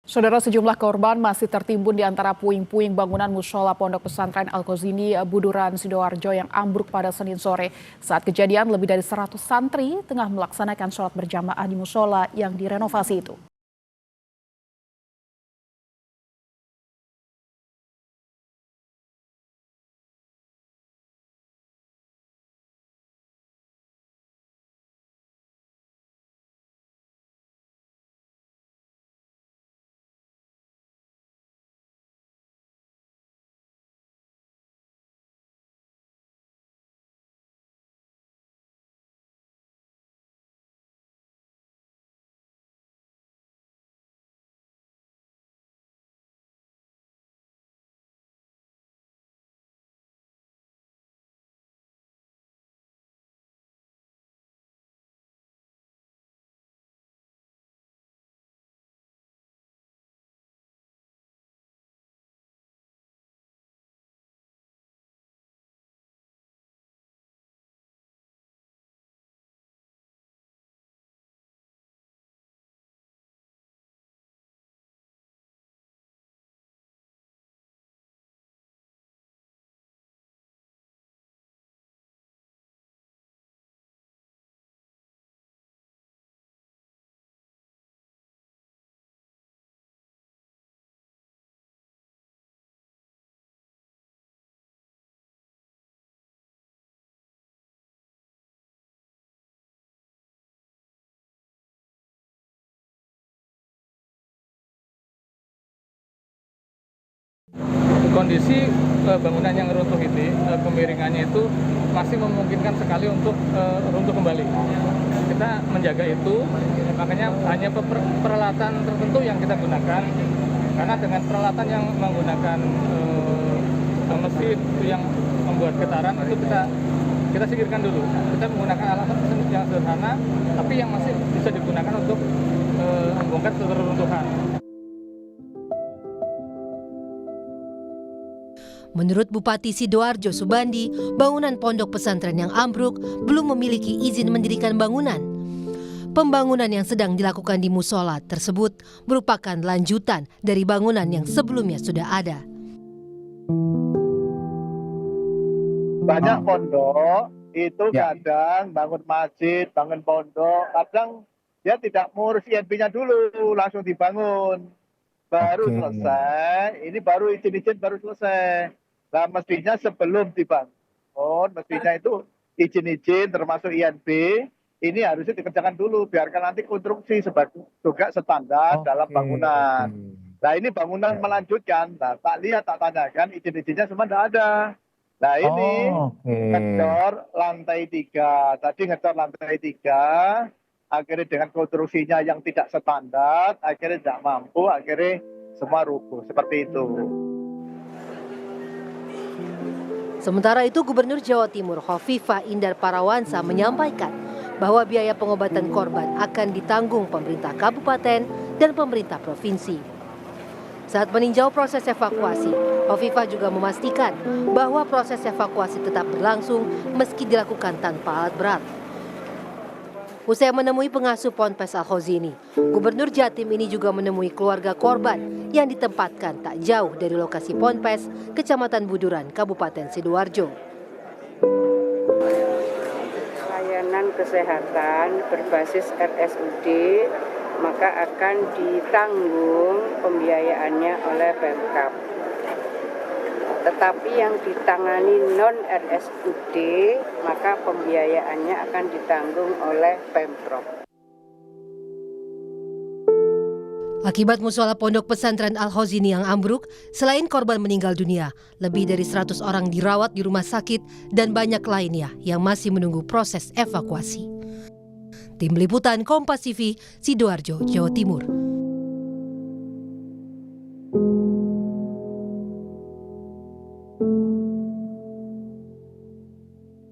Saudara, sejumlah korban masih tertimbun di antara puing-puing bangunan musola Pondok Pesantren Al-Khazini Buduran Sidoarjo yang ambruk pada Senin sore. Saat kejadian, lebih dari 100 santri tengah melaksanakan sholat berjamaah di musola yang direnovasi itu. Kondisi bangunan yang runtuh ini, kemiringannya itu masih memungkinkan sekali untuk runtuh kembali. Kita menjaga itu, makanya hanya peralatan tertentu yang kita gunakan. Karena dengan peralatan yang menggunakan mesin yang membuat getaran itu kita singkirkan dulu. Kita menggunakan alat yang sederhana, tapi yang masih bisa digunakan untuk membongkar reruntuhan. Menurut Bupati Sidoarjo Subandi, bangunan pondok pesantren yang ambruk belum memiliki izin mendirikan bangunan. Pembangunan yang sedang dilakukan di musola tersebut merupakan lanjutan dari bangunan yang sebelumnya sudah ada. Banyak pondok itu kadang bangun masjid, bangun pondok, kadang dia tidak mengurus INB-nya dulu, langsung dibangun. Baru selesai, ini baru izin-izin baru selesai. Nah, mestinya sebelum dibangun, mestinya itu izin-izin termasuk INB, ini harusnya dikerjakan dulu, biarkan nanti konstruksi sebagai juga standar dalam bangunan. Nah, ini bangunan melanjutkan, nah, tak lihat, tak tanyakan, izin-izinnya semua tidak ada. Nah, ini ngecor lantai 3, tadi ngecor lantai 3, akhirnya dengan konstruksinya yang tidak standar, akhirnya tidak mampu, akhirnya semua rubuh, seperti itu. Sementara itu, Gubernur Jawa Timur Khofifah Indar Parawansa menyampaikan bahwa biaya pengobatan korban akan ditanggung pemerintah kabupaten dan pemerintah provinsi. Saat meninjau proses evakuasi, Khofifah juga memastikan bahwa proses evakuasi tetap berlangsung meski dilakukan tanpa alat berat. Usai menemui pengasuh Ponpes Al-Khazini, Gubernur Jatim ini juga menemui keluarga korban yang ditempatkan tak jauh dari lokasi Ponpes, Kecamatan Buduran, Kabupaten Sidoarjo. Layanan kesehatan berbasis RSUD maka akan ditanggung pembiayaannya oleh Pemkab. Tetapi yang ditangani non-RSUD, maka pembiayaannya akan ditanggung oleh Pemprov. Akibat musola pondok pesantren Al-Khazini yang ambruk, selain korban meninggal dunia, lebih dari 100 orang dirawat di rumah sakit dan banyak lainnya yang masih menunggu proses evakuasi. Tim Liputan Kompas TV, Sidoarjo, Jawa Timur.